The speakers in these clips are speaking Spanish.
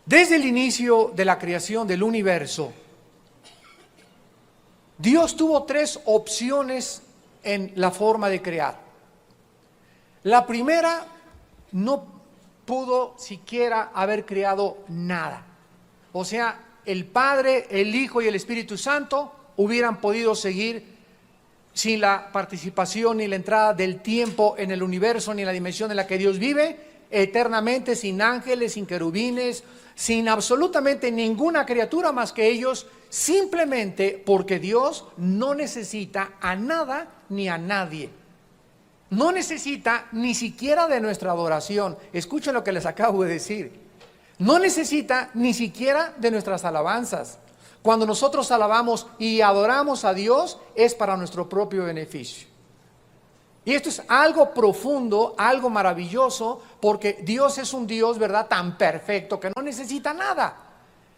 Desde el inicio de la creación del universo, Dios tuvo tres opciones en la forma de crear. La primera, no pudo siquiera haber creado nada. O sea, el Padre, el Hijo y el Espíritu Santo hubieran podido seguir sin la participación ni la entrada del tiempo en el universo, ni en la dimensión en la que Dios vive, eternamente, sin ángeles, sin querubines, sin absolutamente ninguna criatura más que ellos, simplemente porque Dios no necesita a nada ni a nadie. No necesita ni siquiera de nuestra adoración. Escuchen lo que les acabo de decir. No necesita ni siquiera de nuestras alabanzas. Cuando nosotros alabamos y adoramos a Dios, es para nuestro propio beneficio. Y esto es algo profundo, algo maravilloso, porque Dios es un Dios, ¿verdad?, tan perfecto que no necesita nada.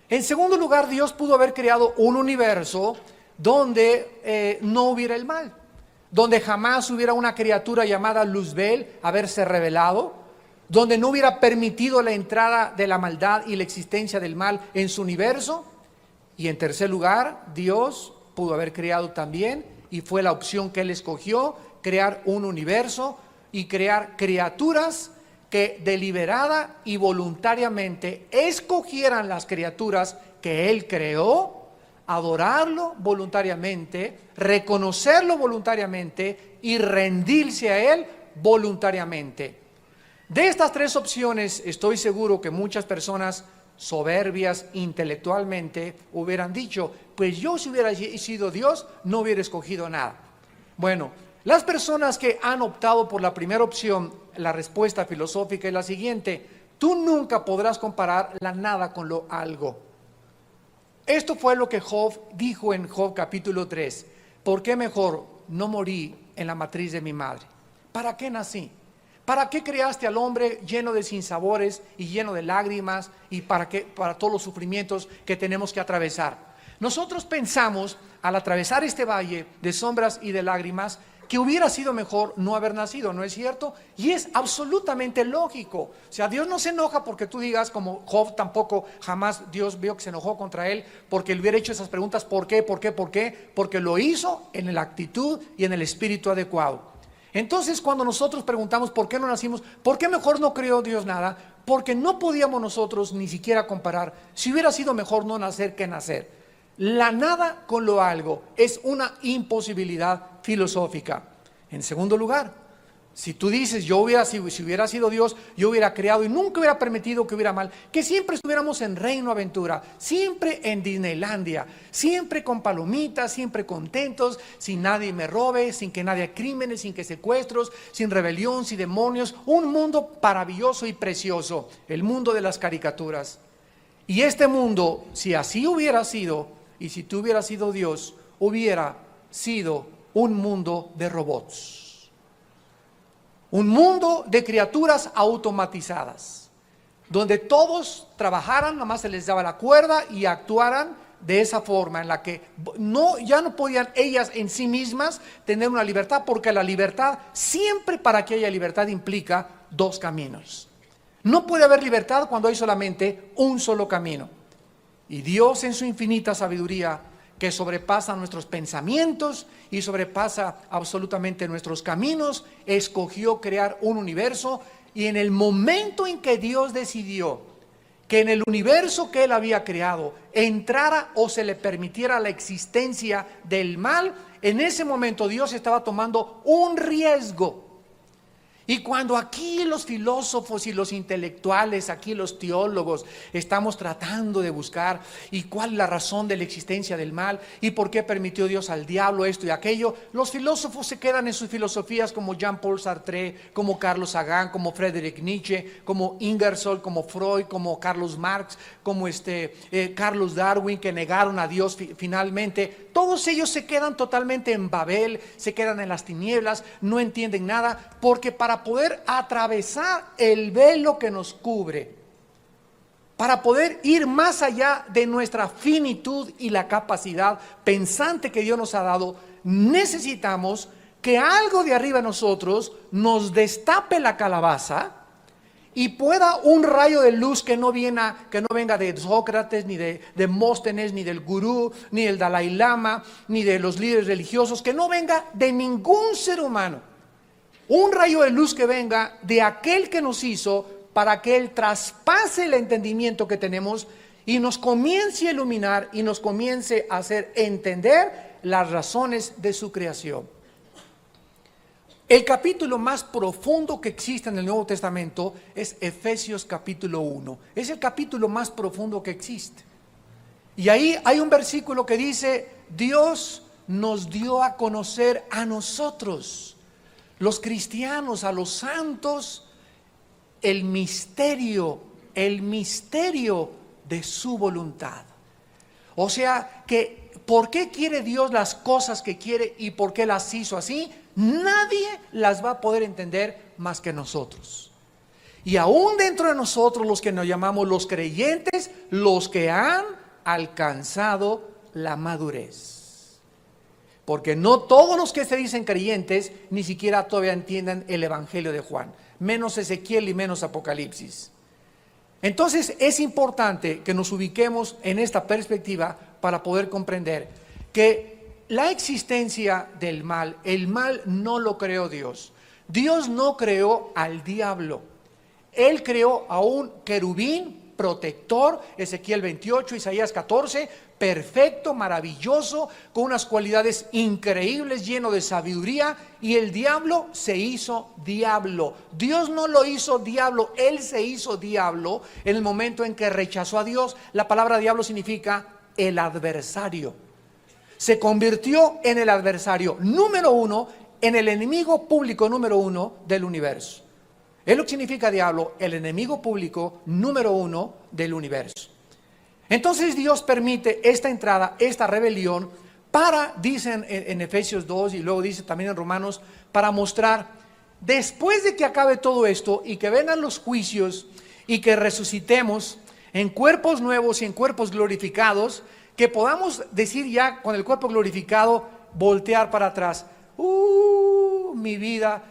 En segundo lugar, Dios pudo haber creado un universo donde no hubiera el mal, donde jamás hubiera una criatura llamada Luzbel haberse revelado, donde no hubiera permitido la entrada de la maldad y la existencia del mal en su universo. Y en tercer lugar, Dios pudo haber creado también, y fue la opción que Él escogió, crear un universo y crear criaturas que deliberada y voluntariamente escogieran las criaturas que Él creó, adorarlo voluntariamente, reconocerlo voluntariamente y rendirse a Él voluntariamente. De estas tres opciones, estoy seguro que muchas personas soberbias intelectualmente hubieran dicho, pues yo, si hubiera sido Dios, no hubiera escogido nada. Bueno, las personas que han optado por la primera opción, la respuesta filosófica es la siguiente: tú nunca podrás comparar la nada con lo algo. Esto fue lo que Job dijo en Job capítulo 3. ¿Por qué mejor no morí en la matriz de mi madre? ¿Para qué nací? ¿Para qué creaste al hombre lleno de sinsabores y lleno de lágrimas? ¿Y para qué? Para todos los sufrimientos que tenemos que atravesar. Nosotros pensamos, al atravesar este valle de sombras y de lágrimas, que hubiera sido mejor no haber nacido, ¿no es cierto? Y es absolutamente lógico. O sea, Dios no se enoja porque tú digas, como Job tampoco, jamás Dios vio que se enojó contra él porque le hubiera hecho esas preguntas, ¿por qué? ¿Por qué? ¿Por qué? Porque lo hizo en la actitud y en el espíritu adecuado. Entonces, cuando nosotros preguntamos por qué no nacimos, ¿por qué mejor no creó Dios nada? Porque no podíamos nosotros ni siquiera comparar si hubiera sido mejor no nacer que nacer. La nada con lo algo es una imposibilidad filosófica. En segundo lugar, si tú dices, si hubiera sido Dios, yo hubiera creado y nunca hubiera permitido que hubiera mal, que siempre estuviéramos en Reino Aventura, siempre en Disneylandia, siempre con palomitas, siempre contentos, sin nadie me robe, sin que nadie crímenes, sin que secuestros, sin rebelión, sin demonios, un mundo maravilloso y precioso, el mundo de las caricaturas. Y este mundo, si así hubiera sido, y si tú hubieras sido Dios, hubiera sido un mundo de robots. Un mundo de criaturas automatizadas, donde todos trabajaran, nada más se les daba la cuerda y actuaran de esa forma en la que ya no podían ellas en sí mismas tener una libertad, porque la libertad, siempre para que haya libertad, implica dos caminos. No puede haber libertad cuando hay solamente un solo camino. Y Dios, en su infinita sabiduría, que sobrepasa nuestros pensamientos y sobrepasa absolutamente nuestros caminos, escogió crear un universo. Y en el momento en que Dios decidió que en el universo que Él había creado entrara o se le permitiera la existencia del mal, en ese momento Dios estaba tomando un riesgo. Y cuando aquí los filósofos y los intelectuales, aquí los teólogos, estamos tratando de buscar y cuál es la razón de la existencia del mal y por qué permitió Dios al diablo esto y aquello, los filósofos se quedan en sus filosofías, como Jean-Paul Sartre, como Carlos Sagan, como Friedrich Nietzsche, como Ingersoll, como Freud, como Carlos Marx, como Carlos Darwin, que negaron a Dios finalmente. Todos ellos se quedan totalmente en Babel, se quedan en las tinieblas, no entienden nada, porque para poder atravesar el velo que nos cubre, para poder ir más allá de nuestra finitud y la capacidad pensante que Dios nos ha dado, necesitamos que algo de arriba de nosotros nos destape la calabaza y pueda un rayo de luz que no venga de Sócrates, ni de Demóstenes, ni del gurú, ni del Dalai Lama, ni de los líderes religiosos, que no venga de ningún ser humano. Un rayo de luz que venga de aquel que nos hizo, para que Él traspase el entendimiento que tenemos y nos comience a iluminar y nos comience a hacer entender las razones de su creación. El capítulo más profundo que existe en el Nuevo Testamento es Efesios capítulo 1. Es el capítulo más profundo que existe. Y ahí hay un versículo que dice: Dios nos dio a conocer a nosotros, los cristianos, a los santos, el misterio de su voluntad. O sea que, ¿por qué quiere Dios las cosas que quiere y por qué las hizo así? Nadie las va a poder entender más que nosotros. Y aún dentro de nosotros, los que nos llamamos los creyentes, los que han alcanzado la madurez. Porque no todos los que se dicen creyentes ni siquiera todavía entienden el Evangelio de Juan, menos Ezequiel y menos Apocalipsis. Entonces es importante que nos ubiquemos en esta perspectiva para poder comprender que la existencia del mal, el mal no lo creó Dios. Dios no creó al diablo. Él creó a un querubín protector, Ezequiel 28, Isaías 14, perfecto, maravilloso, con unas cualidades increíbles, lleno de sabiduría, y el diablo se hizo diablo. Dios no lo hizo diablo, Él se hizo diablo en el momento en que rechazó a Dios. La palabra diablo significa el adversario. Se convirtió en el adversario número uno, en el enemigo público número uno del universo. Es lo que significa diablo, el enemigo público número uno del universo. Entonces Dios permite esta entrada, esta rebelión, para, dicen en Efesios 2 y luego dice también en Romanos, para mostrar, después de que acabe todo esto y que vengan los juicios y que resucitemos en cuerpos nuevos y en cuerpos glorificados, que podamos decir ya con el cuerpo glorificado, voltear para atrás. Mi vida,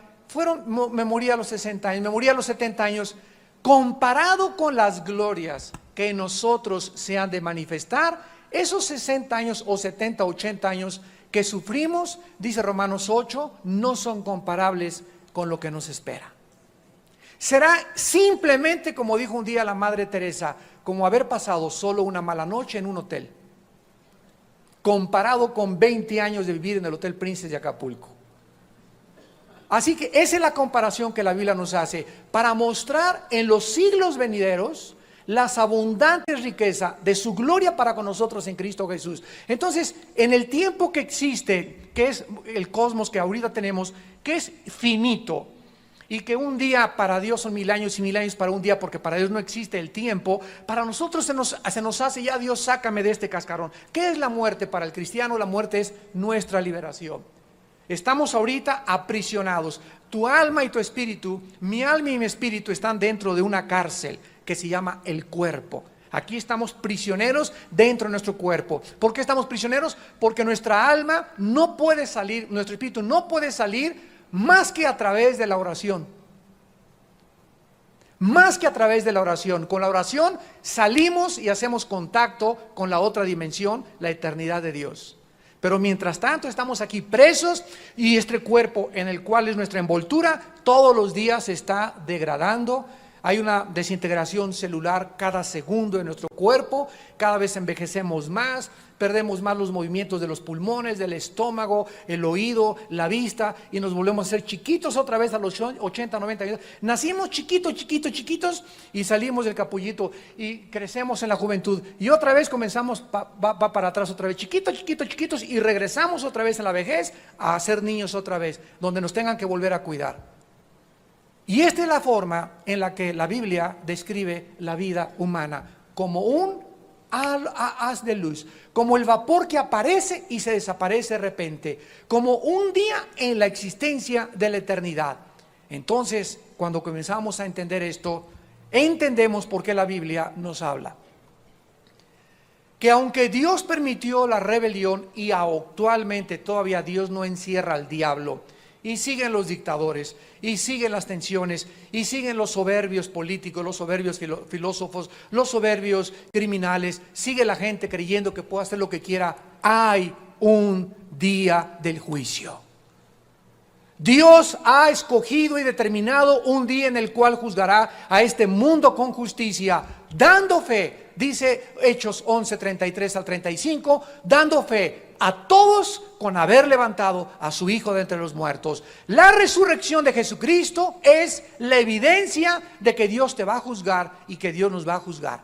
me morí a los 60 años, me morí a los 70 años, comparado con las glorias que en nosotros se han de manifestar, esos 60 años o 70, 80 años que sufrimos, dice Romanos 8, no son comparables con lo que nos espera. Será simplemente, como dijo un día la Madre Teresa, como haber pasado solo una mala noche en un hotel, comparado con 20 años de vivir en el Hotel Princess de Acapulco. Así que esa es la comparación que la Biblia nos hace para mostrar en los siglos venideros las abundantes riquezas de su gloria para con nosotros en Cristo Jesús. Entonces, en el tiempo que existe, que es el cosmos que ahorita tenemos, que es finito, y que un día para Dios son 1000 años y 1000 años para un día, porque para Dios no existe el tiempo, para nosotros se nos hace ya: Dios, sácame de este cascarón. ¿Qué es la muerte para el cristiano? La muerte es nuestra liberación. Estamos ahorita aprisionados. Tu alma y tu espíritu, mi alma y mi espíritu, están dentro de una cárcel que se llama el cuerpo. Aquí estamos prisioneros dentro de nuestro cuerpo. ¿Por qué estamos prisioneros? Porque nuestra alma no puede salir, nuestro espíritu no puede salir más que a través de la oración. Más que a través de la oración. Con la oración salimos y hacemos contacto con la otra dimensión, la eternidad de Dios. Pero mientras tanto estamos aquí presos, y este cuerpo en el cual es nuestra envoltura todos los días se está degradando. Hay una desintegración celular cada segundo de nuestro cuerpo, cada vez envejecemos más, perdemos más los movimientos de los pulmones, del estómago, el oído, la vista, y nos volvemos a ser chiquitos otra vez a los 80, 90 años. Nacimos chiquitos y salimos del capullito y crecemos en la juventud, y otra vez comenzamos, va para atrás otra vez, chiquitos, y regresamos otra vez en la vejez a ser niños otra vez, donde nos tengan que volver a cuidar. Y esta es la forma en la que la Biblia describe la vida humana, como un haz de luz, como el vapor que aparece y se desaparece de repente, como un día en la existencia de la eternidad. Entonces, cuando comenzamos a entender esto, entendemos por qué la Biblia nos habla. Que aunque Dios permitió la rebelión, y actualmente todavía Dios no encierra al diablo, y siguen los dictadores, y siguen las tensiones, y siguen los soberbios políticos, los soberbios filósofos, los soberbios criminales. Sigue la gente creyendo que puede hacer lo que quiera. Hay un día del juicio. Dios ha escogido y determinado un día en el cual juzgará a este mundo con justicia, dando fe, dice Hechos 11, 33 al 35, dando fe a todos con haber levantado a su Hijo de entre los muertos. La resurrección de Jesucristo es la evidencia de que Dios te va a juzgar y que Dios nos va a juzgar.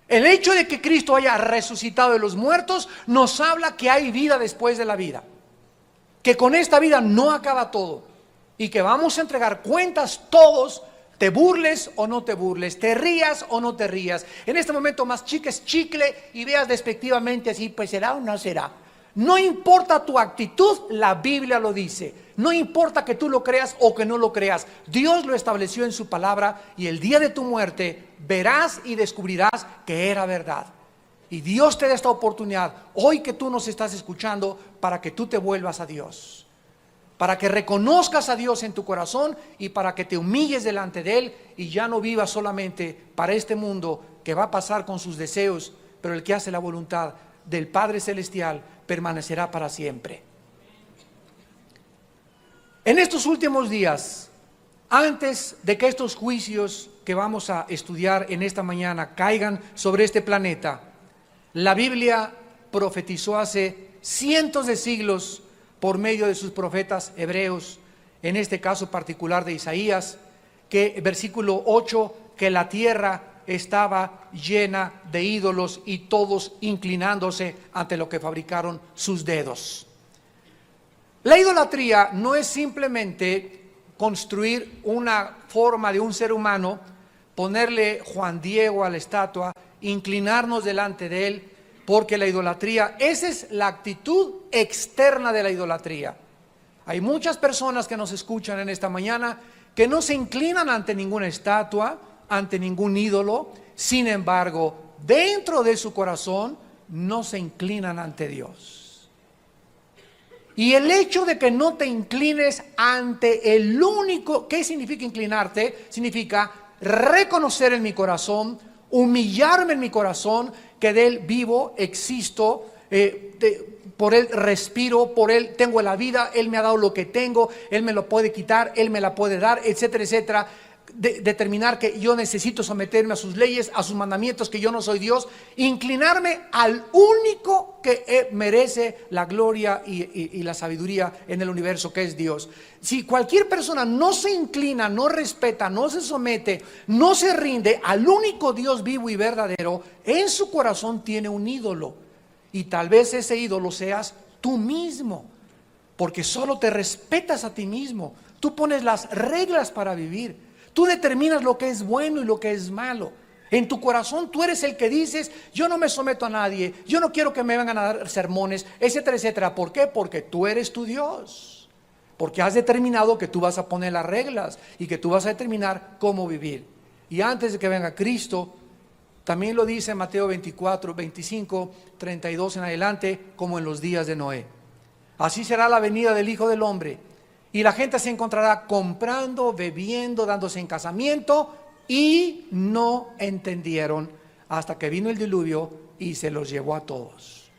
El hecho de que Cristo haya resucitado de los muertos nos habla que hay vida después de la vida, que con esta vida no acaba todo y que vamos a entregar cuentas todos, te burles o no te burles, te rías o no te rías. En este momento mastiques chicle y veas despectivamente así, pues será o no será. No importa tu actitud, la Biblia lo dice. No importa que tú lo creas o que no lo creas, Dios lo estableció en su palabra, y el día de tu muerte verás y descubrirás que era verdad. Y Dios te da esta oportunidad hoy que tú nos estás escuchando para que tú te vuelvas a Dios, para que reconozcas a Dios en tu corazón y para que te humilles delante de Él y ya no vivas solamente para este mundo que va a pasar con sus deseos, pero el que hace la voluntad del Padre Celestial permanecerá para siempre. En estos últimos días, antes de que estos juicios que vamos a estudiar en esta mañana caigan sobre este planeta, la Biblia profetizó hace cientos de siglos por medio de sus profetas hebreos, en este caso particular de Isaías, que versículo 8, que la tierra estaba llena de ídolos y todos inclinándose ante lo que fabricaron sus dedos. La idolatría no es simplemente construir una forma de un ser humano, ponerle Juan Diego a la estatua, inclinarnos delante de él, porque la idolatría, esa es la actitud externa de la idolatría. Hay muchas personas que nos escuchan en esta mañana que no se inclinan ante ninguna estatua, ante ningún ídolo. Sin embargo, dentro de su corazón no se inclinan ante Dios. Y el hecho de que no te inclines ante el único, ¿qué significa inclinarte? Significa reconocer en mi corazón, humillarme en mi corazón, que de Él vivo, existo, por Él respiro, por Él tengo la vida, Él me ha dado lo que tengo, Él me lo puede quitar, Él me la puede dar, etcétera, etcétera. Determinar que yo necesito someterme a sus leyes, a sus mandamientos, que yo no soy Dios, inclinarme al único que merece la gloria y la sabiduría en el universo, que es Dios. Si cualquier persona no se inclina, no respeta, no se somete, no se rinde al único Dios vivo y verdadero, en su corazón tiene un ídolo, y tal vez ese ídolo seas tú mismo, porque solo te respetas a ti mismo. Tú pones las reglas para vivir. Tú determinas lo que es bueno y lo que es malo. En tu corazón tú eres el que dices, yo no me someto a nadie, yo no quiero que me vengan a dar sermones, etcétera, etcétera. ¿Por qué? Porque tú eres tu Dios. Porque has determinado que tú vas a poner las reglas y que tú vas a determinar cómo vivir. Y antes de que venga Cristo, también lo dice en Mateo 24, 25, 32 en adelante, como en los días de Noé. Así será la venida del Hijo del Hombre. Y la gente se encontrará comprando, bebiendo, dándose en casamiento, y no entendieron hasta que vino el diluvio y se los llevó a todos.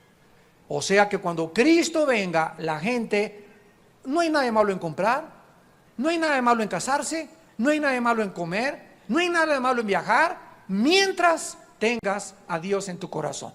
O sea que cuando Cristo venga, la gente, no hay nada de malo en comprar, no hay nada de malo en casarse, no hay nada de malo en comer, no hay nada de malo en viajar, mientras tengas a Dios en tu corazón.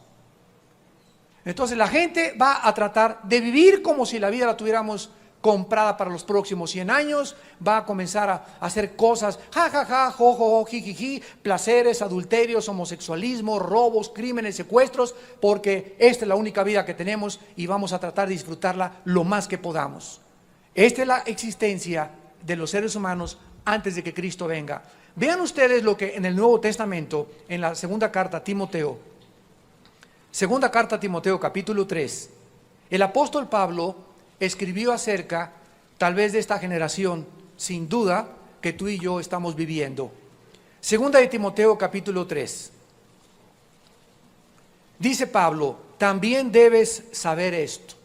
Entonces la gente va a tratar de vivir como si la vida la tuviéramos comprada para los próximos 100 años, va a comenzar a hacer cosas, jajaja, jojo, jijiji, placeres, adulterios, homosexualismo, robos, crímenes, secuestros, porque esta es la única vida que tenemos y vamos a tratar de disfrutarla lo más que podamos. Esta es la existencia de los seres humanos antes de que Cristo venga. Vean ustedes lo que en el Nuevo Testamento, en la segunda carta a Timoteo, capítulo 3, el apóstol Pablo escribió acerca, tal vez, de esta generación, sin duda, que tú y yo estamos viviendo. Segunda de Timoteo, capítulo 3. Dice Pablo, también debes saber esto,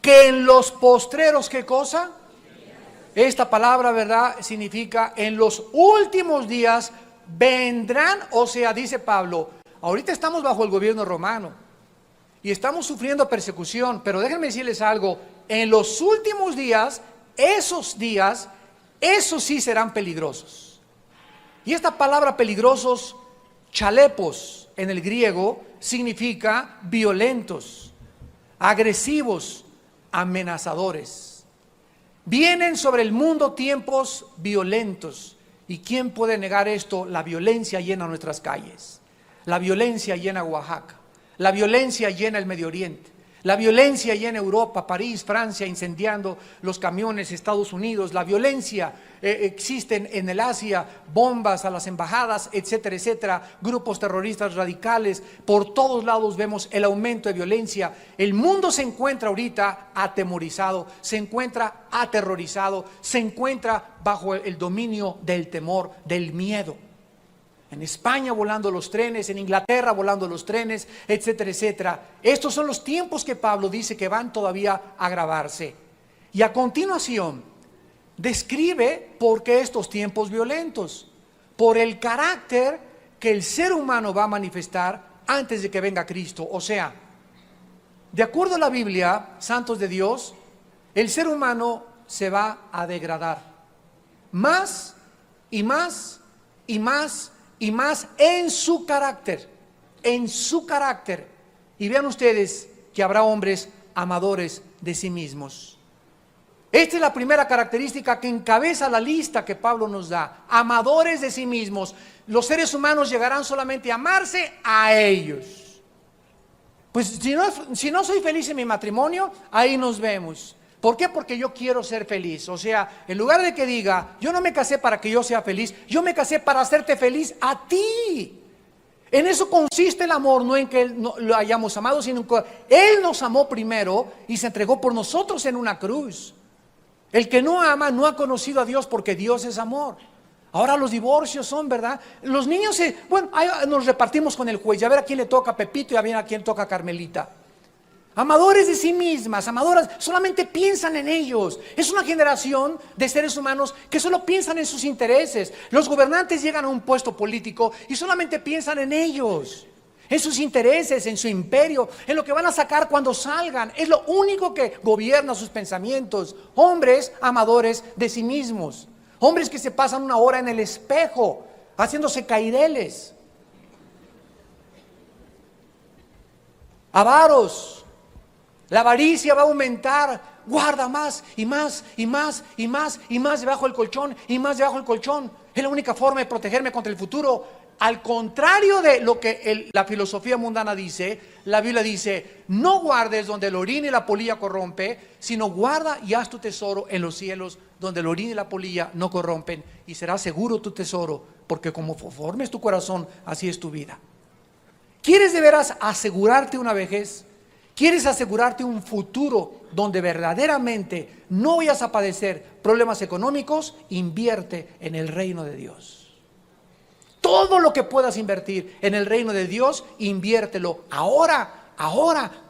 que en los postreros, ¿qué cosa? Esta palabra, ¿verdad?, significa en los últimos días vendrán, o sea, dice Pablo, ahorita estamos bajo el gobierno romano y estamos sufriendo persecución, pero déjenme decirles algo, en los últimos días, esos sí serán peligrosos. Y esta palabra peligrosos, chalepos en el griego, significa violentos, agresivos, amenazadores. Vienen sobre el mundo tiempos violentos. ¿Y quién puede negar esto? La violencia llena nuestras calles. La violencia llena Oaxaca. La violencia llena el Medio Oriente. La violencia llena Europa, París, Francia, incendiando los camiones, Estados Unidos. La violencia existe en el Asia, bombas a las embajadas, etcétera, etcétera. Grupos terroristas radicales. Por todos lados vemos el aumento de violencia. El mundo se encuentra ahorita atemorizado, se encuentra aterrorizado, se encuentra bajo el dominio del temor, del miedo. En España volando los trenes, en Inglaterra volando los trenes, etcétera, etcétera. Estos son los tiempos que Pablo dice que van todavía a agravarse. Y a continuación, describe por qué estos tiempos violentos. Por el carácter que el ser humano va a manifestar antes de que venga Cristo. O sea, de acuerdo a la Biblia, santos de Dios, el ser humano se va a degradar. Más y más y más y más en su carácter, y vean ustedes que habrá hombres amadores de sí mismos. Esta es la primera característica que encabeza la lista que Pablo nos da, amadores de sí mismos. Los seres humanos llegarán solamente a amarse a ellos. Pues si no soy feliz en mi matrimonio, ahí nos vemos. ¿Por qué? Porque yo quiero ser feliz. O sea, en lugar de que diga, yo no me casé para que yo sea feliz, yo me casé para hacerte feliz a ti. En eso consiste el amor, no en que lo hayamos amado, sino que Él nos amó primero y se entregó por nosotros en una cruz. El que no ama no ha conocido a Dios, porque Dios es amor. Ahora los divorcios son, ¿verdad? Los niños, ahí nos repartimos con el juez, a ver a quién le toca a Pepito y a ver a quién toca a Carmelita. Amadores de sí mismas, amadoras, solamente piensan en ellos. Es una generación de seres humanos que solo piensan en sus intereses. Los gobernantes llegan a un puesto político y solamente piensan en ellos, en sus intereses, en su imperio, en lo que van a sacar cuando salgan. Es lo único que gobierna sus pensamientos. Hombres amadores de sí mismos. Hombres que se pasan una hora en el espejo haciéndose caireles. Avaros. La avaricia va a aumentar. Guarda más y más y más y más y más debajo del colchón y más debajo del colchón. Es la única forma de protegerme contra el futuro. Al contrario de lo que la filosofía mundana dice, la Biblia dice, no guardes donde el orín y la polilla corrompe, sino guarda y haz tu tesoro en los cielos, donde el orín y la polilla no corrompen, y será seguro tu tesoro, porque como formes tu corazón, así es tu vida. ¿Quieres de veras asegurarte una vejez? ¿Quieres asegurarte un futuro donde verdaderamente no vayas a padecer problemas económicos? Invierte en el reino de Dios. Todo lo que puedas invertir en el reino de Dios, inviértelo ahora,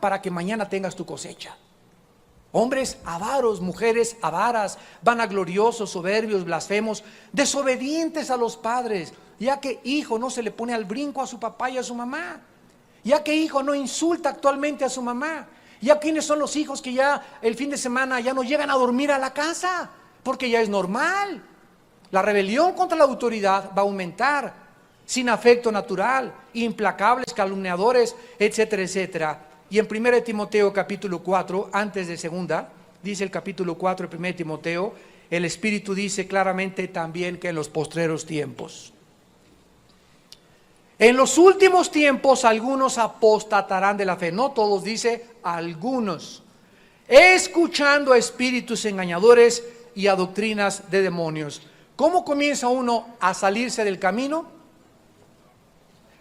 para que mañana tengas tu cosecha. Hombres avaros, mujeres avaras, vanagloriosos, soberbios, blasfemos, desobedientes a los padres, ya que hijo no se le pone al brinco a su papá y a su mamá. Ya que hijo no insulta actualmente a su mamá. Ya quiénes son los hijos que ya el fin de semana ya no llegan a dormir a la casa, porque ya es normal. La rebelión contra la autoridad va a aumentar, sin afecto natural, implacables, calumniadores, etcétera, etcétera. Y en 1 Timoteo capítulo 4, antes de segunda, dice el capítulo 4 de 1 Timoteo, el Espíritu dice claramente también que en los postreros tiempos. En los últimos tiempos algunos apostatarán de la fe. No todos, dice algunos. Escuchando a espíritus engañadores y a doctrinas de demonios. ¿Cómo comienza uno a salirse del camino?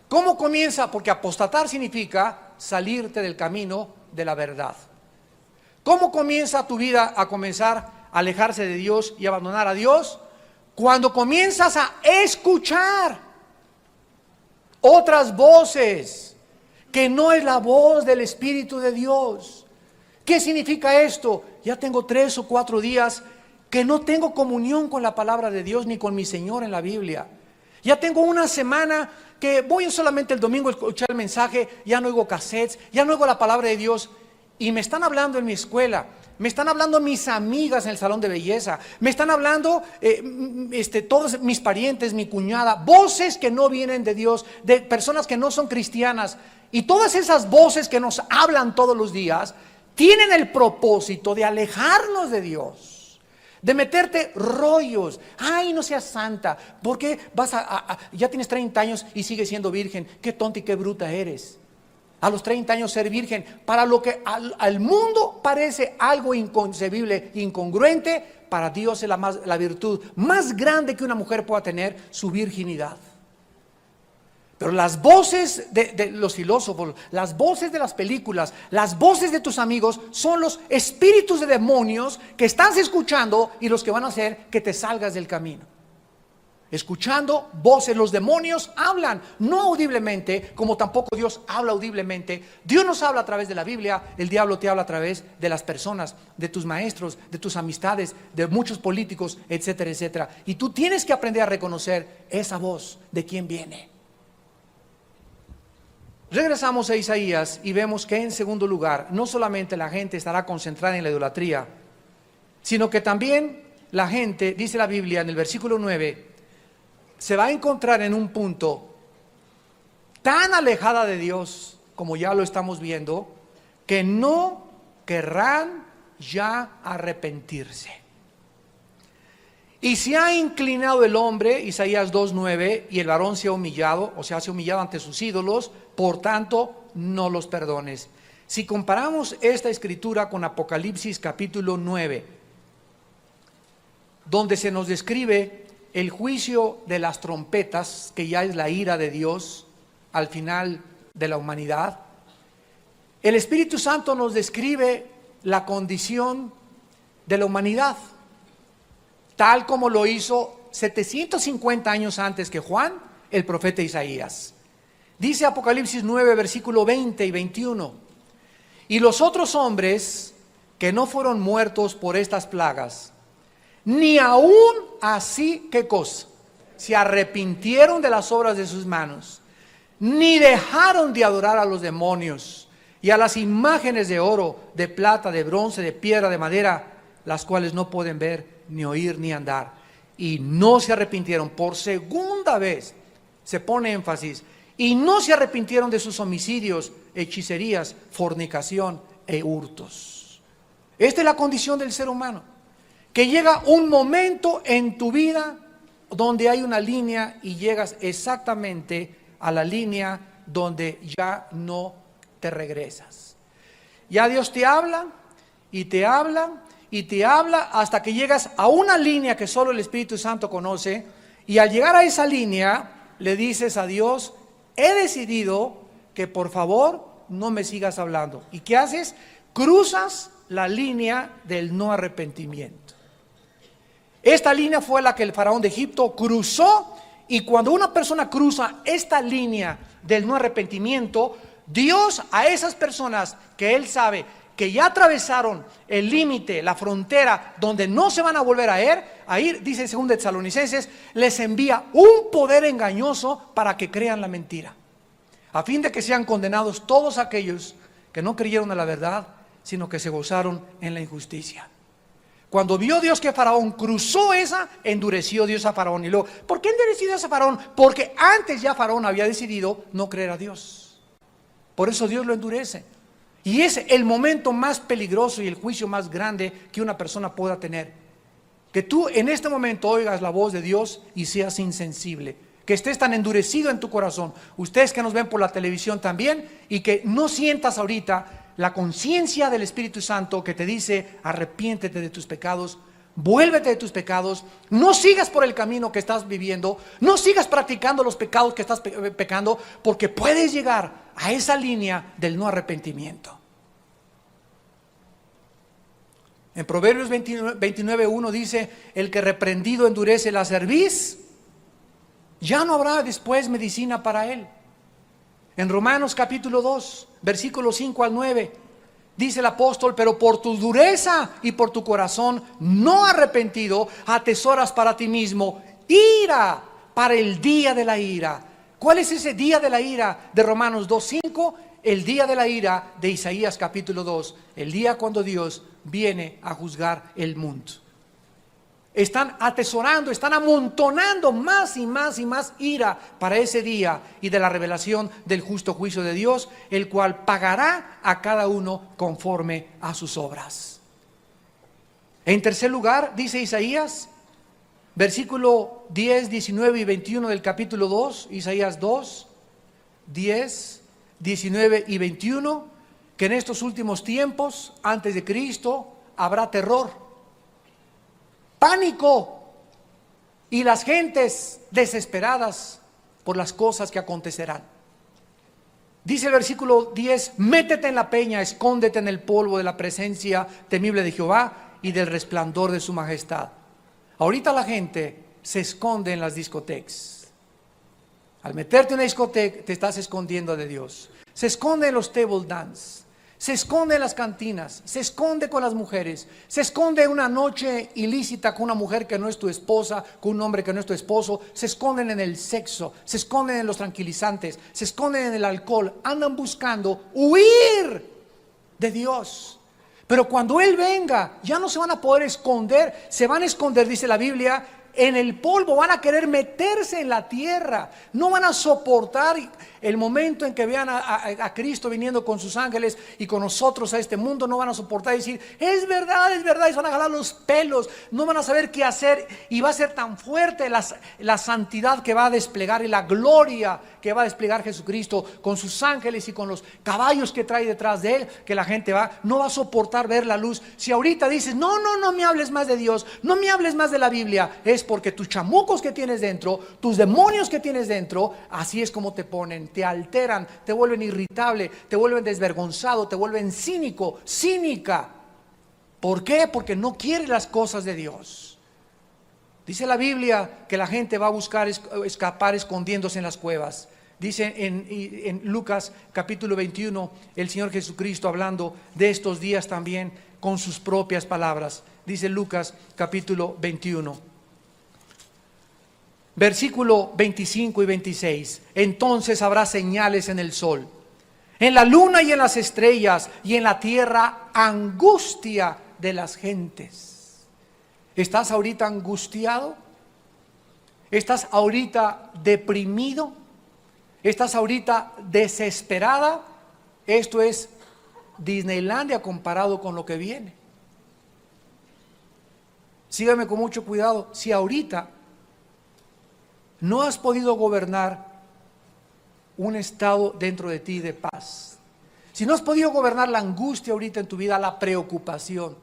¿Cómo comienza? Porque apostatar significa salirte del camino de la verdad. ¿Cómo comienza tu vida a comenzar a alejarse de Dios y abandonar a Dios? Cuando comienzas a escuchar otras voces, que no es la voz del Espíritu de Dios, ¿Qué significa esto? Ya tengo 3 o 4 días que no tengo comunión con la palabra de Dios ni con mi Señor en la Biblia. Ya tengo una semana que voy solamente el domingo a escuchar el mensaje, ya no oigo cassettes, ya no oigo la palabra de Dios. Y me están hablando en mi escuela, me están hablando mis amigas en el salón de belleza, me están hablando todos mis parientes, mi cuñada, voces que no vienen de Dios, de personas que no son cristianas. Y todas esas voces que nos hablan todos los días tienen el propósito de alejarnos de Dios, de meterte rollos. Ay, no seas santa, porque ya tienes 30 años y sigues siendo virgen. Qué tonta y qué bruta eres. A los 30 años ser virgen, para lo que al mundo parece algo inconcebible, incongruente, para Dios es la virtud más grande que una mujer pueda tener, su virginidad. Pero las voces de los filósofos, las voces de las películas, las voces de tus amigos son los espíritus de demonios que estás escuchando y los que van a hacer que te salgas del camino. Escuchando voces, los demonios hablan, no audiblemente, como tampoco Dios habla audiblemente. Dios nos habla a través de la Biblia, el diablo te habla a través de las personas, de tus maestros, de tus amistades, de muchos políticos, etcétera, etcétera. Y tú tienes que aprender a reconocer esa voz de quién viene. Regresamos a Isaías y vemos que en segundo lugar, no solamente la gente estará concentrada en la idolatría, sino que también la gente, dice la Biblia en el versículo 9, se va a encontrar en un punto tan alejada de Dios, como ya lo estamos viendo, que no querrán ya arrepentirse. Y se ha inclinado el hombre, Isaías 2:9, y el varón se ha humillado, o sea, se ha humillado ante sus ídolos, por tanto, no los perdones. Si comparamos esta escritura con Apocalipsis capítulo 9, donde se nos describe el juicio de las trompetas, que ya es la ira de Dios al final de la humanidad, el Espíritu Santo nos describe la condición de la humanidad, tal como lo hizo 750 años antes que Juan, el profeta Isaías. Dice Apocalipsis 9, versículo 20 y 21, y los otros hombres que no fueron muertos por estas plagas, ni aún así, ¿qué cosa? Se arrepintieron de las obras de sus manos, ni dejaron de adorar a los demonios y a las imágenes de oro, de plata, de bronce, de piedra, de madera, las cuales no pueden ver, ni oír, ni andar. Y no se arrepintieron. Por segunda vez se pone énfasis. Y no se arrepintieron de sus homicidios, hechicerías, fornicación e hurtos. Esta es la condición del ser humano. Que llega un momento en tu vida donde hay una línea y llegas exactamente a la línea donde ya no te regresas. Ya Dios te habla y te habla y te habla hasta que llegas a una línea que solo el Espíritu Santo conoce, y al llegar a esa línea le dices a Dios: he decidido que por favor no me sigas hablando. ¿Y qué haces? Cruzas la línea del no arrepentimiento. Esta línea fue la que el faraón de Egipto cruzó, y cuando una persona cruza esta línea del no arrepentimiento, Dios a esas personas que Él sabe que ya atravesaron el límite, la frontera, donde no se van a volver a ir, dice en 2 Tesalonicenses, les envía un poder engañoso para que crean la mentira, a fin de que sean condenados todos aquellos que no creyeron a la verdad, sino que se gozaron en la injusticia. Cuando vio Dios que Faraón cruzó esa, endureció Dios a Faraón. Y luego, ¿por qué endureció Dios a Faraón? Porque antes ya Faraón había decidido no creer a Dios. Por eso Dios lo endurece. Y es el momento más peligroso y el juicio más grande que una persona pueda tener. Que tú en este momento oigas la voz de Dios y seas insensible. Que estés tan endurecido en tu corazón. Ustedes que nos ven por la televisión también, y que no sientas ahorita la conciencia del Espíritu Santo que te dice: arrepiéntete de tus pecados, vuélvete de tus pecados, no sigas por el camino que estás viviendo, no sigas practicando los pecados que estás pecando, porque puedes llegar a esa línea del no arrepentimiento. En Proverbios 29:1 dice: el que reprendido endurece la cerviz, ya no habrá después medicina para él. En Romanos capítulo 2, versículos 5 al 9, Dice el apóstol, pero por tu dureza y por tu corazón no arrepentido, atesoras para ti mismo ira para el día de la ira. ¿Cuál es ese día de la ira de Romanos 2:5? El día de la ira de Isaías capítulo 2, el día cuando Dios viene a juzgar el mundo. Están atesorando, están amontonando más y más y más ira para ese día y de la revelación del justo juicio de Dios, el cual pagará a cada uno conforme a sus obras. En tercer lugar, dice Isaías, versículo 10, 19 y 21 del capítulo 2, Isaías 2, 10, 19 y 21, que en estos últimos tiempos, antes de Cristo, habrá terror, pánico y las gentes desesperadas por las cosas que acontecerán. Dice el versículo 10, métete en la peña, escóndete en el polvo de la presencia temible de Jehová y del resplandor de su majestad. Ahorita la gente se esconde en las discotecas. Al meterte en una discoteca te estás escondiendo de Dios. Se esconde en los table dance, se esconde en las cantinas, se esconde con las mujeres, se esconde en una noche ilícita con una mujer que no es tu esposa, con un hombre que no es tu esposo, se esconden en el sexo, se esconden en los tranquilizantes, se esconden en el alcohol, andan buscando huir de Dios. Pero cuando Él venga, ya no se van a poder esconder, se van a esconder, dice la Biblia, en el polvo, van a querer meterse en la tierra, no van a soportar el momento en que vean a Cristo viniendo con sus ángeles y con nosotros a este mundo. No van a soportar y decir, es verdad, y se van a jalar los pelos, no van a saber qué hacer, y va a ser tan fuerte la santidad que va a desplegar y la gloria que va a desplegar Jesucristo con sus ángeles y con los caballos que trae detrás de Él, que la gente no va a soportar ver la luz. Si ahorita dices, no me hables más de Dios, no me hables más de la Biblia, es porque tus chamucos que tienes dentro, tus demonios que tienes dentro, así es como te ponen, te alteran, te vuelven irritable, te vuelven desvergonzado, te vuelven cínico, cínica. ¿Por qué? Porque no quieres las cosas de Dios. Dice la Biblia que la gente va a buscar escapar escondiéndose en las cuevas. Dice en Lucas capítulo 21, el Señor Jesucristo hablando de estos días también con sus propias palabras. Dice Lucas capítulo 21. Versículo 25 y 26. Entonces habrá señales en el sol, en la luna y en las estrellas, y en la tierra angustia de las gentes. ¿Estás ahorita angustiado? ¿Estás ahorita deprimido? ¿Estás ahorita desesperada? Esto es Disneylandia comparado con lo que viene. Sígame con mucho cuidado. Si ahorita no has podido gobernar un estado dentro de ti de paz, si no has podido gobernar la angustia ahorita en tu vida, la preocupación,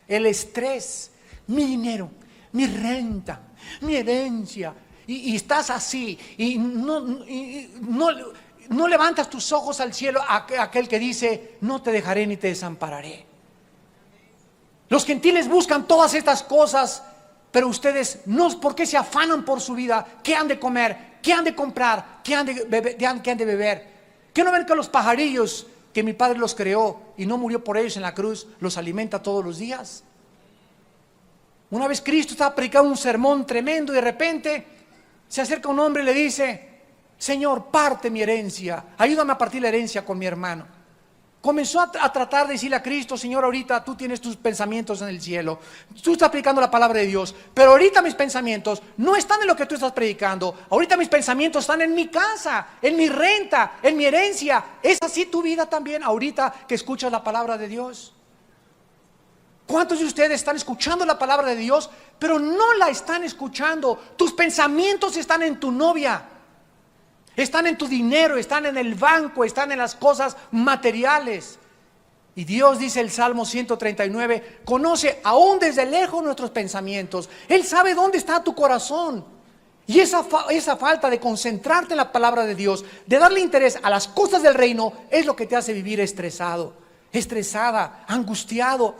el estrés, mi dinero, mi renta, mi herencia, y estás así, y no levantas tus ojos al cielo, aquel que dice, no te dejaré ni te desampararé. Los gentiles buscan todas estas cosas, pero ustedes no, ¿por qué se afanan por su vida? ¿Qué han de comer? ¿Qué han de comprar? ¿Qué han de beber? ¿Qué no ven que los pajarillos que mi Padre los creó y no murió por ellos en la cruz, los alimenta todos los días? Una vez Cristo estaba predicando un sermón tremendo y de repente se acerca un hombre y le dice, Señor, parte mi herencia, ayúdame a partir la herencia con mi hermano. Comenzó a tratar de decirle a Cristo, Señor, ahorita tú tienes tus pensamientos en el cielo, tú estás predicando la palabra de Dios, pero ahorita mis pensamientos no están en lo que tú estás predicando, ahorita mis pensamientos están en mi casa, en mi renta, en mi herencia. ¿Es así tu vida también ahorita que escuchas la palabra de Dios? ¿Cuántos de ustedes están escuchando la palabra de Dios, pero no la están escuchando? Tus pensamientos están en tu novia, están en tu dinero, están en el banco, están en las cosas materiales. Y Dios, dice el Salmo 139, conoce aún desde lejos nuestros pensamientos. Él sabe dónde está tu corazón. Y esa falta de concentrarte en la palabra de Dios, de darle interés a las cosas del reino, es lo que te hace vivir estresado, estresada, angustiado,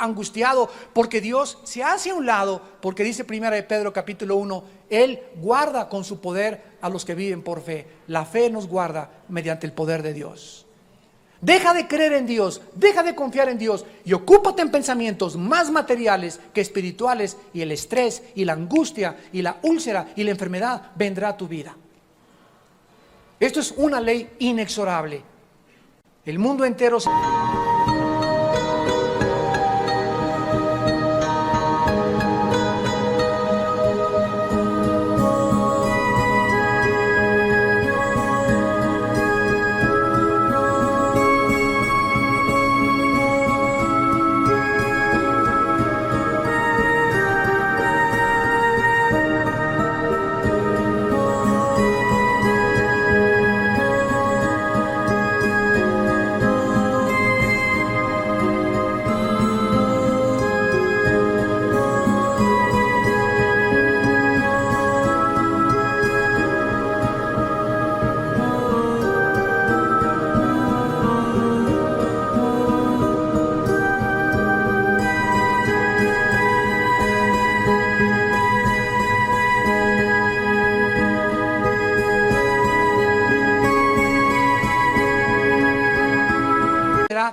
porque Dios se hace a un lado, porque dice 1 de Pedro capítulo 1, Él guarda con su poder a los que viven por fe. La fe nos guarda mediante el poder de Dios. Deja de creer en Dios, deja de confiar en Dios y ocúpate en pensamientos más materiales que espirituales, y el estrés y la angustia y la úlcera y la enfermedad vendrá a tu vida. Esto es una ley inexorable. El mundo entero será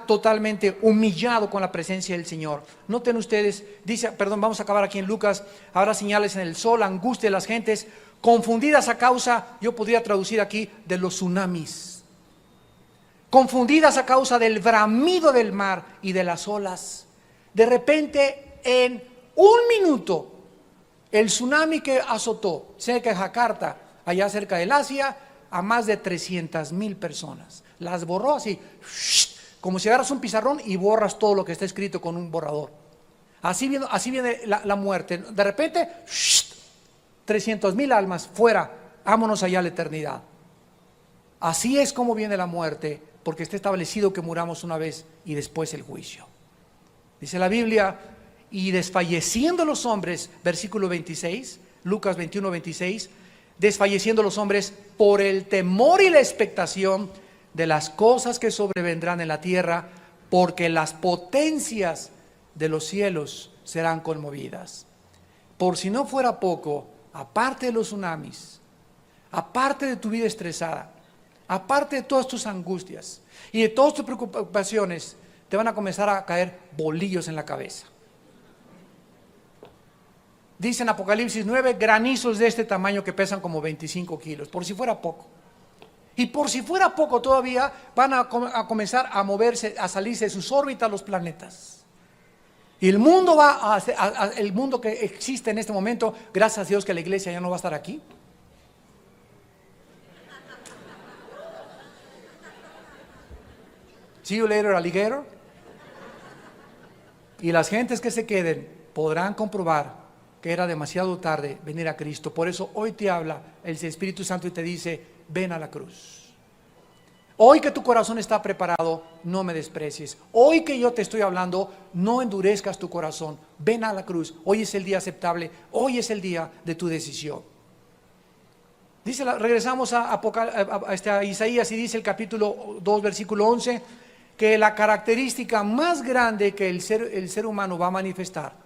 totalmente humillado con la presencia del Señor. Noten ustedes, dice, perdón, vamos a acabar aquí en Lucas: habrá señales en el sol, angustia de las gentes, confundidas a causa, yo podría traducir aquí, de los tsunamis, confundidas a causa del bramido del mar y de las olas. De repente, en un minuto, el tsunami que azotó cerca de Jakarta, allá cerca del Asia, a más de 300,000 personas, las borró así, como si agarras un pizarrón y borras todo lo que está escrito con un borrador. Así viene la muerte. De repente, 300,000 almas fuera, vámonos allá a la eternidad. Así es como viene la muerte, porque está establecido que muramos una vez y después el juicio. Dice la Biblia: y desfalleciendo los hombres, versículo 26, Lucas 21, 26, desfalleciendo los hombres por el temor y la expectación de las cosas que sobrevendrán en la tierra, porque las potencias de los cielos serán conmovidas. Por si no fuera poco, aparte de los tsunamis, aparte de tu vida estresada, aparte de todas tus angustias y de todas tus preocupaciones, te van a comenzar a caer bolillos en la cabeza. Dice en Apocalipsis 9, granizos de este tamaño que pesan como 25 kilos, por si fuera poco. Y por si fuera poco todavía, van a comenzar a moverse, a salirse de sus órbitas los planetas. Y el mundo el mundo que existe en este momento, gracias a Dios que la iglesia ya no va a estar aquí. See you later, alligator. Y las gentes que se queden podrán comprobar que era demasiado tarde venir a Cristo. Por eso hoy te habla el Espíritu Santo y te dice: ven a la cruz. Hoy que tu corazón está preparado, no me desprecies. Hoy que yo te estoy hablando, no endurezcas tu corazón. Ven a la cruz. Hoy es el día aceptable. Hoy es el día de tu decisión. Dice, regresamos a Isaías, y dice el capítulo 2, versículo 11, que la característica más grande que el ser humano va a manifestar,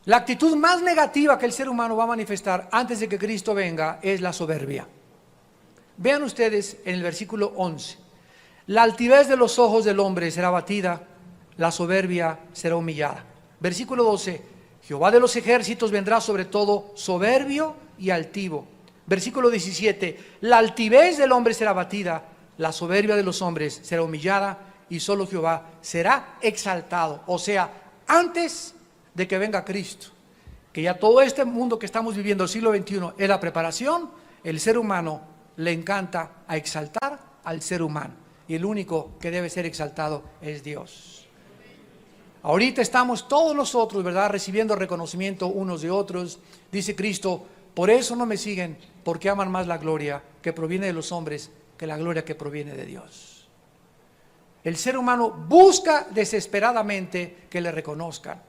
la actitud más negativa que el ser humano va a manifestar antes de que Cristo venga, es la soberbia. Vean ustedes en el versículo 11: la altivez de los ojos del hombre será abatida, la soberbia será humillada. Versículo 12: Jehová de los ejércitos vendrá sobre todo soberbio y altivo. Versículo 17: la altivez del hombre será abatida, la soberbia de los hombres será humillada, y solo Jehová será exaltado. O sea, antes de que venga Cristo, que ya todo este mundo que estamos viviendo, el siglo XXI, es la preparación, el ser humano le encanta a exaltar al ser humano, y el único que debe ser exaltado es Dios. Ahorita estamos todos nosotros, ¿verdad?, recibiendo reconocimiento unos de otros. Dice Cristo: por eso no me siguen, porque aman más la gloria que proviene de los hombres que la gloria que proviene de Dios. El ser humano busca desesperadamente que le reconozcan.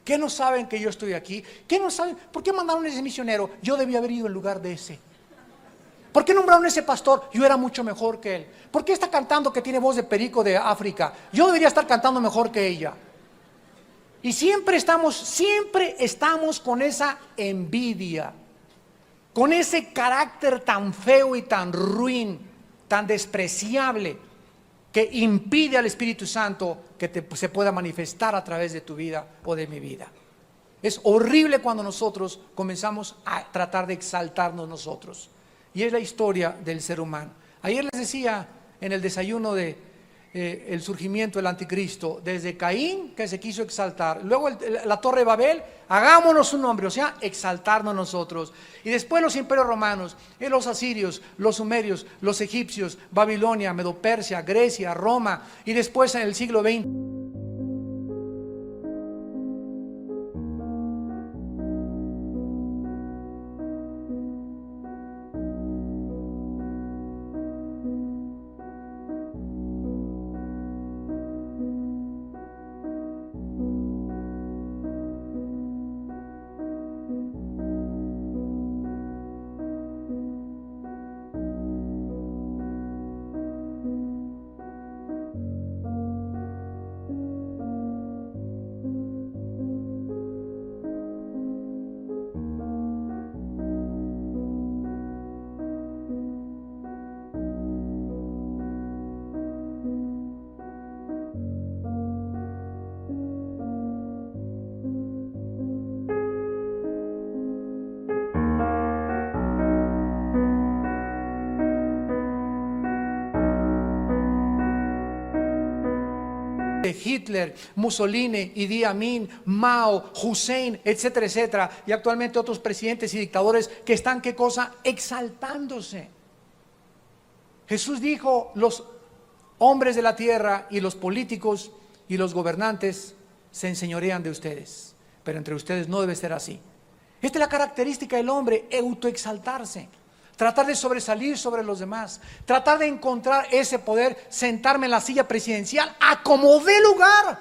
¿Qué no saben que yo estoy aquí? ¿Qué no saben? ¿Por qué mandaron a ese misionero? Yo debía haber ido en lugar de ese. ¿Por qué nombraron a ese pastor? Yo era mucho mejor que él. ¿Por qué está cantando que tiene voz de perico de África? Yo debería estar cantando mejor que ella. Y siempre estamos con esa envidia, con ese carácter tan feo y tan ruin, tan despreciable que impide al Espíritu Santo que se pueda manifestar a través de tu vida o de mi vida. Es horrible cuando nosotros comenzamos a tratar de exaltarnos nosotros. Y es la historia del ser humano. Ayer les decía en el desayuno de el surgimiento del anticristo, desde Caín, que se quiso exaltar, luego la Torre de Babel, hagámonos un nombre, o sea, exaltarnos nosotros, y después los imperios romanos, los asirios, los sumerios, los egipcios, Babilonia, Medo-Persia, Grecia, Roma, y después en el siglo XX de Hitler, Mussolini, Idi Amin, Mao, Hussein, etcétera, etcétera, y actualmente otros presidentes y dictadores que están, ¿qué cosa? Exaltándose. Jesús dijo, los hombres de la tierra y los políticos y los gobernantes se enseñorean de ustedes, pero entre ustedes no debe ser así. Esta es la característica del hombre, autoexaltarse. Tratar de sobresalir sobre los demás, tratar de encontrar ese poder, sentarme en la silla presidencial a como dé lugar.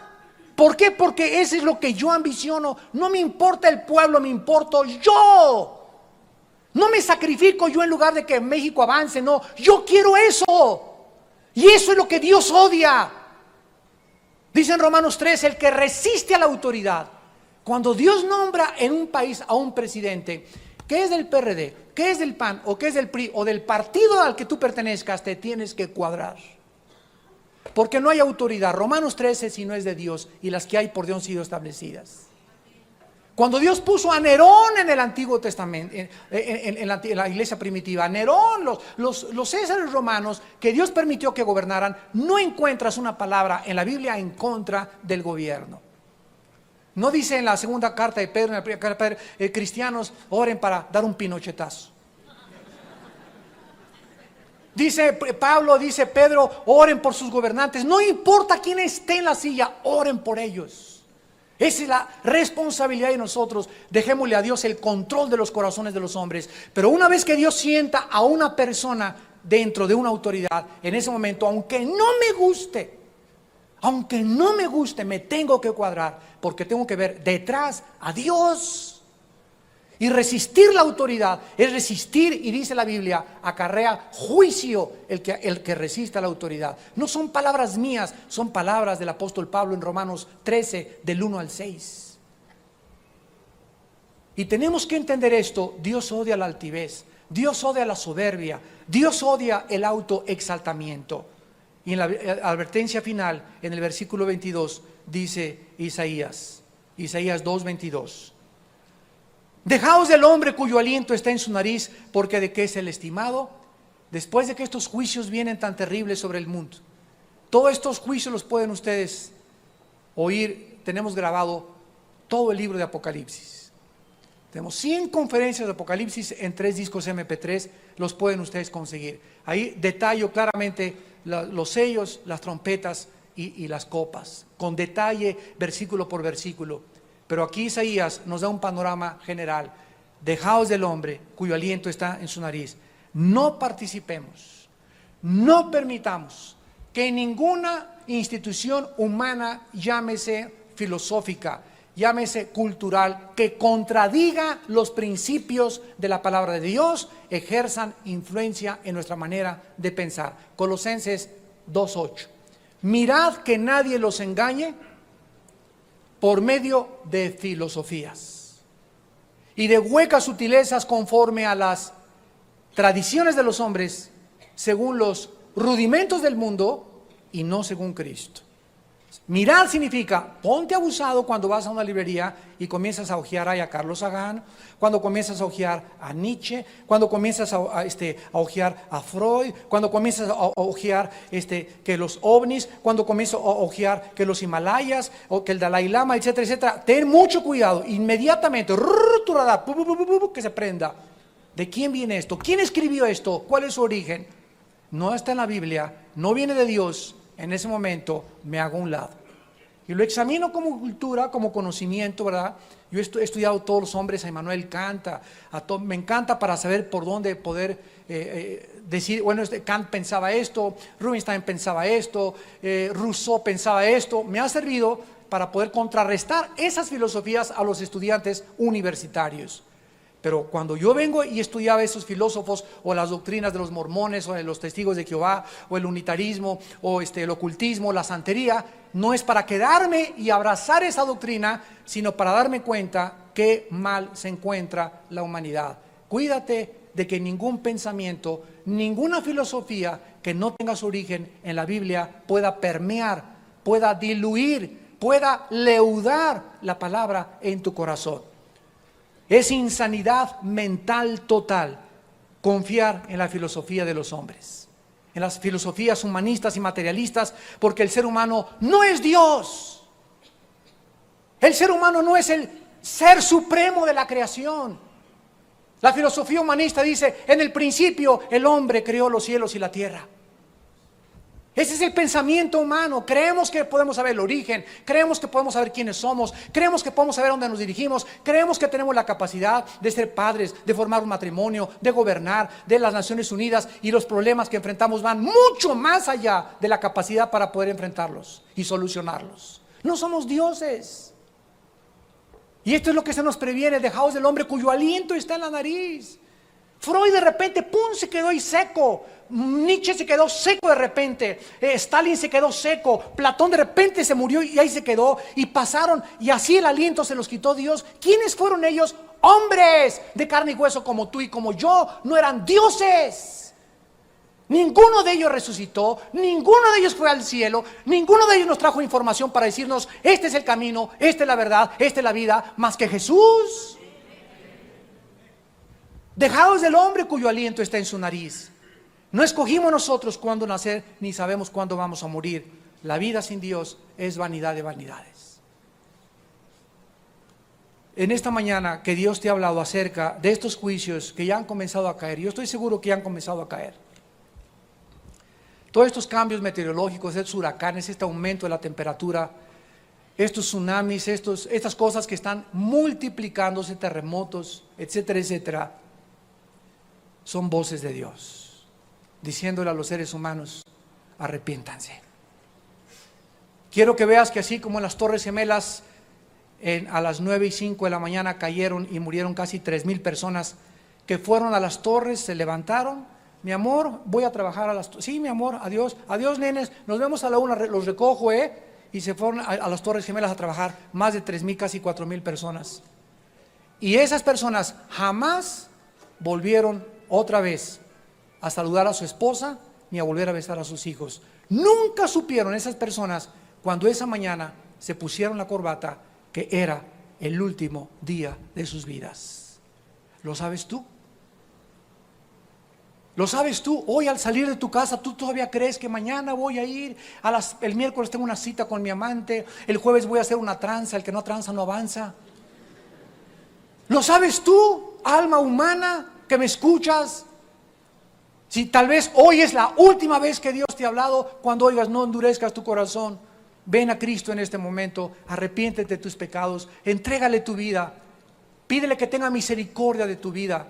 ¿Por qué? Porque eso es lo que yo ambiciono. No me importa el pueblo, me importo yo. No me sacrifico yo en lugar de que México avance, no, yo quiero eso. Y eso es lo que Dios odia. Dice en Romanos 3, el que resiste a la autoridad. Cuando Dios nombra en un país a un presidente que es del PRD, que es del PAN o que es del PRI o del partido al que tú pertenezcas, te tienes que cuadrar. Porque no hay autoridad. Romanos 13 si no es de Dios, y las que hay por Dios han sido establecidas. Cuando Dios puso a Nerón en el Antiguo Testamento, en la iglesia primitiva, Nerón, los césares romanos que Dios permitió que gobernaran, no encuentras una palabra en la Biblia en contra del gobierno. No dice en la segunda carta de Pedro, en la primera carta de Pedro, cristianos oren para dar un pinochetazo. Dice Pablo, dice Pedro, oren por sus gobernantes. No importa quién esté en la silla, oren por ellos. Esa es la responsabilidad de nosotros. Dejémosle a Dios el control de los corazones de los hombres. Pero una vez que Dios sienta a una persona dentro de una autoridad, en ese momento, aunque no me guste, me tengo que cuadrar, porque tengo que ver detrás a Dios. Y resistir la autoridad es resistir, y dice la Biblia, acarrea juicio el que resiste a la autoridad. No son palabras mías, son palabras del apóstol Pablo en Romanos 13, del 1 al 6. Y tenemos que entender esto. Dios odia la altivez, Dios odia la soberbia, Dios odia el autoexaltamiento. Y en la advertencia final, en el versículo 22, dice Isaías 2:22. Dejaos del hombre cuyo aliento está en su nariz, porque de qué es el estimado. Después de que estos juicios vienen tan terribles sobre el mundo, todos estos juicios los pueden ustedes oír. Tenemos grabado todo el libro de Apocalipsis. Tenemos 100 conferencias de Apocalipsis en 3 discos MP3, los pueden ustedes conseguir. Ahí detallo claramente los sellos, las trompetas y las copas, con detalle, versículo por versículo. Pero aquí Isaías nos da un panorama general. Dejaos del hombre cuyo aliento está en su nariz. No participemos, no permitamos que ninguna institución humana, llámese filosófica, llámese cultural, que contradiga los principios de la palabra de Dios, ejerzan influencia en nuestra manera de pensar. Colosenses 2:8. Mirad que nadie los engañe por medio de filosofías y de huecas sutilezas conforme a las tradiciones de los hombres, según los rudimentos del mundo y no según Cristo. Mirar significa, ponte abusado cuando vas a una librería y comienzas a hojear a Carlos Sagan, cuando comienzas a hojear a Nietzsche, cuando comienzas a hojear a Freud, cuando comienzas a hojear que los ovnis, cuando comienzas a hojear que los Himalayas, o que el Dalai Lama, etcétera, etcétera. Ten mucho cuidado, inmediatamente, tu radar, que se prenda. ¿De quién viene esto? ¿Quién escribió esto? ¿Cuál es su origen? No está en la Biblia, no viene de Dios. En ese momento me hago a un lado y lo examino como cultura, como conocimiento, ¿verdad? Yo he estudiado todos los hombres, a Immanuel Kant, me encanta para saber por dónde poder decir, bueno, Kant pensaba esto, Rubinstein pensaba esto, Rousseau pensaba esto. Me ha servido para poder contrarrestar esas filosofías a los estudiantes universitarios. Pero cuando yo vengo y estudiaba esos filósofos o las doctrinas de los mormones o de los testigos de Jehová o el unitarismo o el ocultismo, la santería, no es para quedarme y abrazar esa doctrina, sino para darme cuenta qué mal se encuentra la humanidad. Cuídate de que ningún pensamiento, ninguna filosofía que no tenga su origen en la Biblia pueda permear, pueda diluir, pueda leudar la palabra en tu corazón. Es insanidad mental total confiar en la filosofía de los hombres, en las filosofías humanistas y materialistas, porque el ser humano no es Dios. El ser humano no es el ser supremo de la creación. La filosofía humanista dice, en el principio el hombre creó los cielos y la tierra. Ese es el pensamiento humano. Creemos que podemos saber el origen, creemos que podemos saber quiénes somos, creemos que podemos saber dónde nos dirigimos, creemos que tenemos la capacidad de ser padres, de formar un matrimonio, de gobernar, de las Naciones Unidas, y los problemas que enfrentamos van mucho más allá de la capacidad para poder enfrentarlos y solucionarlos. No somos dioses. Y esto es lo que se nos previene: dejaos del hombre cuyo aliento está en la nariz. Freud de repente, ¡pum!, se quedó ahí seco. Nietzsche se quedó seco de repente. Stalin se quedó seco. Platón de repente se murió y ahí se quedó. Y pasaron, y así el aliento se los quitó Dios. ¿Quiénes fueron ellos? Hombres de carne y hueso como tú y como yo. No eran dioses. Ninguno de ellos resucitó. Ninguno de ellos fue al cielo. Ninguno de ellos nos trajo información para decirnos: este es el camino, esta es la verdad, esta es la vida, más que Jesús. Dejaos del hombre cuyo aliento está en su nariz. No escogimos nosotros cuándo nacer, ni sabemos cuándo vamos a morir. La vida sin Dios es vanidad de vanidades. En esta mañana que Dios te ha hablado acerca de estos juicios que ya han comenzado a caer, yo estoy seguro que ya han comenzado a caer. Todos estos cambios meteorológicos, estos huracanes, este aumento de la temperatura, estos tsunamis, estas cosas que están multiplicándose, terremotos, etcétera, etcétera, son voces de Dios, diciéndole a los seres humanos: arrepiéntanse. Quiero que veas que así como en las Torres Gemelas, a las 9:05 de la mañana cayeron y murieron casi 3,000 personas, que fueron a las torres, se levantaron: mi amor, voy a trabajar a las torres. Sí, mi amor, adiós, adiós nenes, nos vemos a la 1, los recojo, y se fueron a las Torres Gemelas a trabajar, más de 3,000, casi 4,000 personas. Y esas personas jamás volvieron otra vez a saludar a su esposa ni a volver a besar a sus hijos. Nunca supieron esas personas, cuando esa mañana se pusieron la corbata, que era el último día de sus vidas. ¿Lo sabes tú? ¿Lo sabes tú? Hoy al salir de tu casa, ¿tú todavía crees que mañana voy a ir el miércoles tengo una cita con mi amante, el jueves voy a hacer una tranza, el que no tranza no avanza? ¿Lo sabes tú, alma humana que me escuchas? Si tal vez hoy es la última vez que Dios te ha hablado, cuando oigas, no endurezcas tu corazón. Ven a Cristo en este momento, arrepiéntete de tus pecados, entrégale tu vida, pídele que tenga misericordia de tu vida,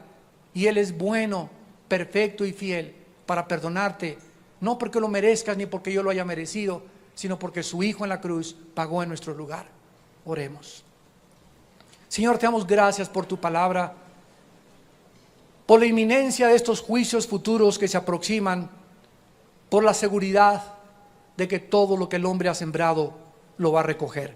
y Él es bueno, perfecto y fiel para perdonarte, no porque lo merezcas ni porque yo lo haya merecido, sino porque su Hijo en la cruz pagó en nuestro lugar. Oremos. Señor, te damos gracias por tu palabra, por la inminencia de estos juicios futuros que se aproximan, por la seguridad de que todo lo que el hombre ha sembrado lo va a recoger.